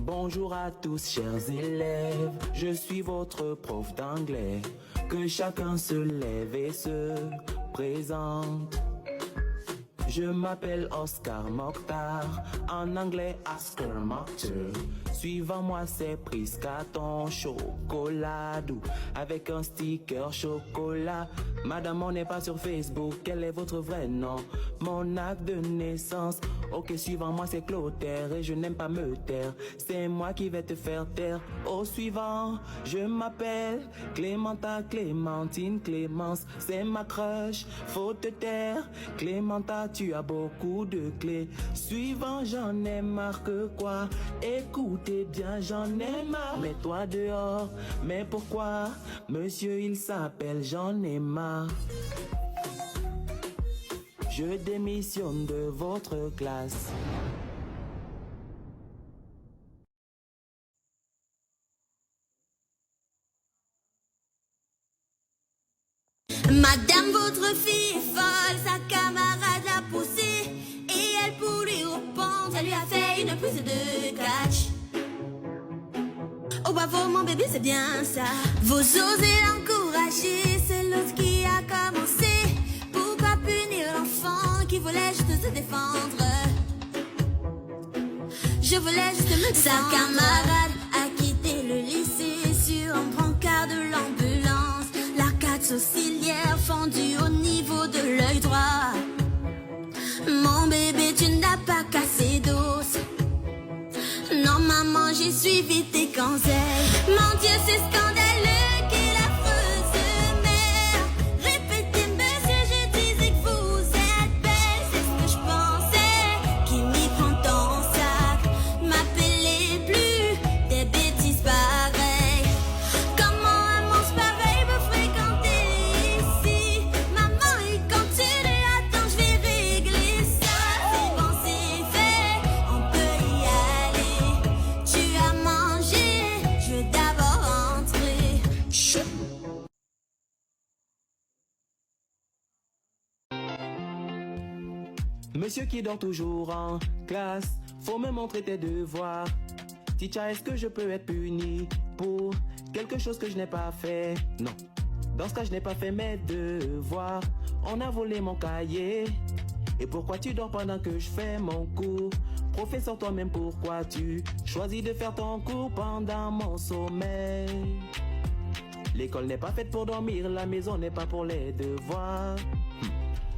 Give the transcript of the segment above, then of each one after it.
Bonjour à tous chers élèves, je suis votre prof d'anglais. Que chacun se lève et se présente. Je m'appelle Oscar Mokhtar, en anglais Oscar Mokhtar. Suivant moi c'est Priscaton chocolat doux, avec un sticker chocolat. Madame, on n'est pas sur Facebook, quel est votre vrai nom? Mon acte de naissance, ok, suivant moi c'est Clotaire, et je n'aime pas me taire, c'est moi qui vais te faire taire. Au suivant, je m'appelle Clémenta, Clémentine, Clémence, c'est ma crush, faut te taire. Clémenta, tu as beaucoup de clés. Suivant, j'en ai marre que quoi? Écoutez bien, j'en ai marre. Mets-toi dehors, mais pourquoi? Monsieur, il s'appelle, j'en ai marre. Je démissionne de votre classe. Madame, votre fille est folle, sa camarade l'a poussée et elle, pour lui répondre, elle lui a fait une prise de catch. Oh bravo mon bébé, c'est bien ça. Vous osez l'encourager, c'est l'autre qui a commencé. Pourquoi punir l'enfant qui voulait juste se défendre? Je voulais juste me défendre. Sa camarade a quitté le lycée sur un brancard de l'ambulance. L'arcade sourcilière fendue au niveau de l'œil droit. Mon bébé, tu n'as pas cassé d'os. Non maman, j'ai suivi tes conseils. Mon Dieu, c'est scandaleux, quelle affreuse mère. Répétez monsieur, je disais que vous êtes belle. C'est ce que je pensais, qui m'y prend ton sac. M'appelez plus des bêtises pareilles. Comment un monstre pareil peut fréquenter ici? Maman, il continue, attends, je vais régler ça. C'est bon, c'est fait, on peut y aller. Tu as mangé, je veux d'abord rentrer. Chut. Monsieur qui dort toujours en classe, faut me montrer tes devoirs. Teacher, est-ce que je peux être puni pour quelque chose que je n'ai pas fait? Non. Dans ce cas, je n'ai pas fait mes devoirs. On a volé mon cahier. Et pourquoi tu dors pendant que je fais mon cours? Professeur, toi-même, pourquoi tu choisis de faire ton cours pendant mon sommeil? L'école n'est pas faite pour dormir, la maison n'est pas pour les devoirs.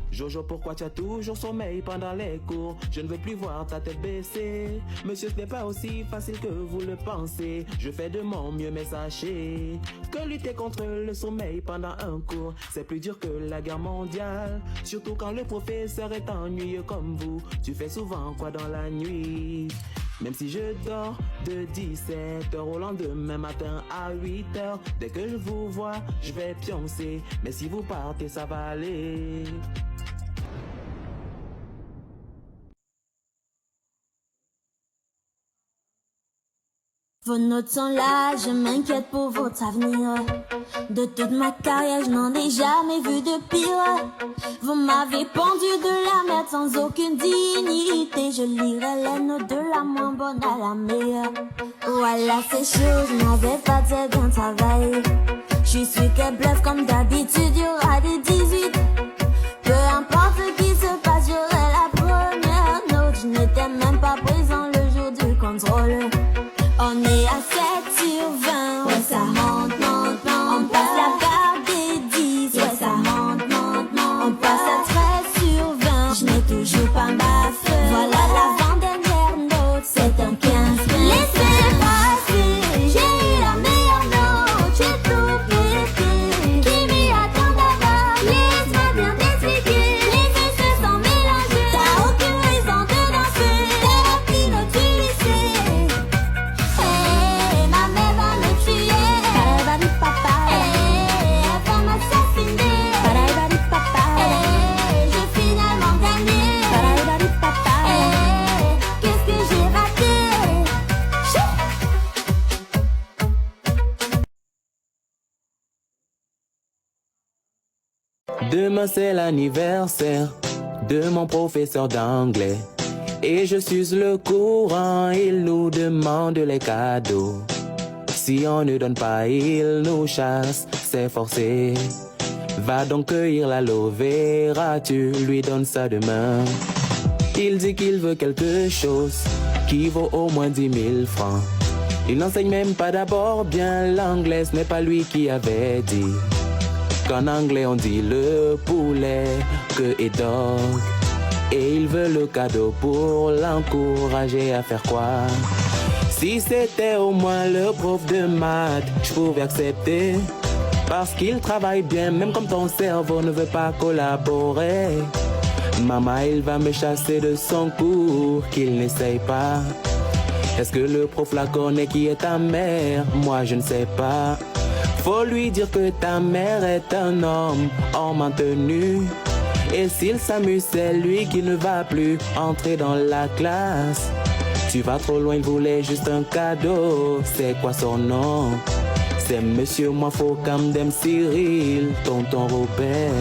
Jojo, pourquoi tu as toujours sommeil pendant les cours? Je ne veux plus voir ta tête baissée. Monsieur, ce n'est pas aussi facile que vous le pensez. Je fais de mon mieux, mais sachez que lutter contre le sommeil pendant un cours, c'est plus dur que la guerre mondiale. Surtout quand le professeur est ennuyeux comme vous. Tu fais souvent quoi dans la nuit? Même si je dors de 17h au lendemain matin à 8h, dès que je vous vois, je vais pioncer. Mais si vous partez, ça va aller. Vos notes sont là, je m'inquiète pour votre avenir. De toute ma carrière, je n'en ai jamais vu de pire. Vous m'avez pendu de la merde sans aucune dignité. Je lirai les notes de la moins bonne à la meilleure. Voilà, ces choses n'avaient pas très bien travaillé. Je suis celui qui bluffe comme d'habitude, il y aura des 18. Peu importe ce qui se passe, j'aurai la première note. Je n'étais même pas présent le jour du contrôle. On est à 7 sur 20, ouais ça monte, monte, monte. On passe la barre des 10, ouais ça monte, monte, monte. On passe à 13 sur 20, je n'ai toujours pas ma feuille. Voilà l'avant-dernière note, c'est un 15. Laissez passer, j'ai eu la meilleure note, j'ai tout pété. Qui m'y attend d'abord, laisse-moi bien t'expliquer. Les faits se sont mélangés, t'as aucune raison de danser. T'es la petite note du lycée. Ma mère va me tuer. Papa. Elle va m'assassiner. Papa. J'ai finalement gagné. Papa. Qu'est-ce que j'ai raté? Demain c'est l'anniversaire de mon professeur d'anglais. Et je suis le courant, il nous demande les cadeaux. Si on ne donne pas, il nous chasse, c'est forcé. Va donc cueillir l'aloe vera, tu lui donnes ça demain. Il dit qu'il veut quelque chose qui vaut au moins 10 000 francs. Il n'enseigne même pas d'abord bien l'anglais, ce n'est pas lui qui avait dit qu'en anglais on dit le poulet que est dog. Et il veut le cadeau pour l'encourager à faire quoi? Si c'était au moins le prof de maths, je pouvais accepter. Parce qu'il travaille bien, même comme ton cerveau ne veut pas collaborer. Maman, il va me chasser de son cours, qu'il n'essaye pas. Est-ce que le prof la connaît qui est ta mère? Moi, je ne sais pas. Faut lui dire que ta mère est un homme en maintenu. Et s'il s'amuse, c'est lui qui ne va plus entrer dans la classe. Tu vas trop loin, il voulait juste un cadeau. C'est quoi son nom? C'est Monsieur Mwafo Kamdem Cyril, tonton Robert.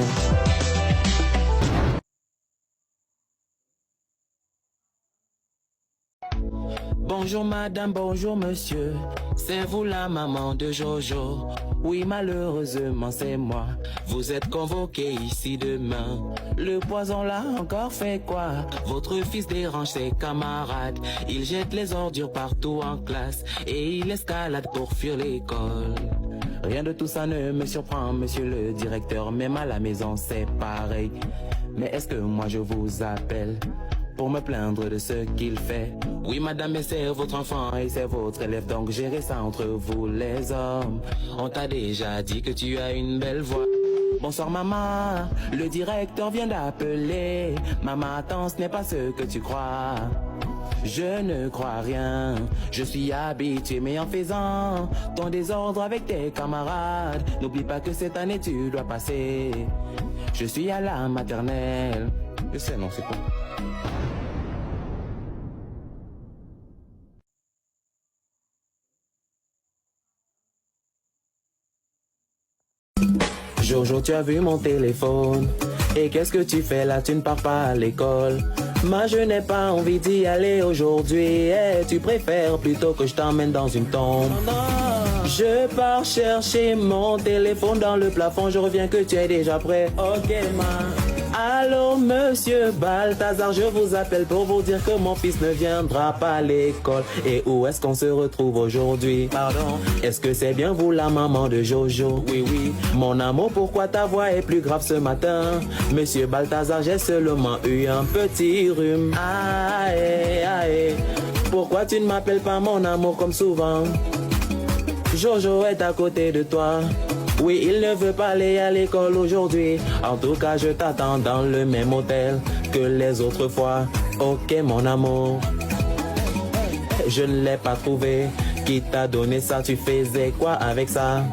Bonjour madame, bonjour monsieur, c'est vous la maman de Jojo. Oui, malheureusement c'est moi, vous êtes convoqué ici demain. Le poison là encore fait quoi? Votre fils dérange ses camarades. Il jette les ordures partout en classe et il escalade pour fuir l'école. Rien de tout ça ne me surprend, monsieur le directeur, même à la maison c'est pareil. Mais est-ce que moi je vous appelle pour me plaindre de ce qu'il fait? Oui madame, mais c'est votre enfant et c'est votre élève, donc gérez ça entre vous les hommes. On t'a déjà dit que tu as une belle voix. Bonsoir maman, le directeur vient d'appeler. Maman, attends, ce n'est pas ce que tu crois. Je ne crois rien, je suis habitué, mais en faisant ton désordre avec tes camarades, n'oublie pas que cette année tu dois passer. Je suis à la maternelle. Je sais, non, c'est quoi? Jojo, tu as vu mon téléphone? Et qu'est-ce que tu fais là? Tu ne pars pas à l'école? Moi, je n'ai pas envie d'y aller aujourd'hui. Et tu préfères plutôt que je t'emmène dans une tombe? Je pars chercher mon téléphone dans le plafond. Je reviens que tu es déjà prêt. Ok, ma. Allô, monsieur Balthazar, je vous appelle pour vous dire que mon fils ne viendra pas à l'école. Et où est-ce qu'on se retrouve aujourd'hui? Pardon, est-ce que c'est bien vous la maman de Jojo? Oui, oui. Mon amour, pourquoi ta voix est plus grave ce matin? Monsieur Balthazar, j'ai seulement eu un petit rhume. Aïe, aïe. Pourquoi tu ne m'appelles pas mon amour comme souvent? Jojo est à côté de toi. Oui, il ne veut pas aller à l'école aujourd'hui. En tout cas, je t'attends dans le même hôtel que les autres fois. Ok, mon amour. Je ne l'ai pas trouvé. Qui t'a donné ça? Tu faisais quoi avec ça?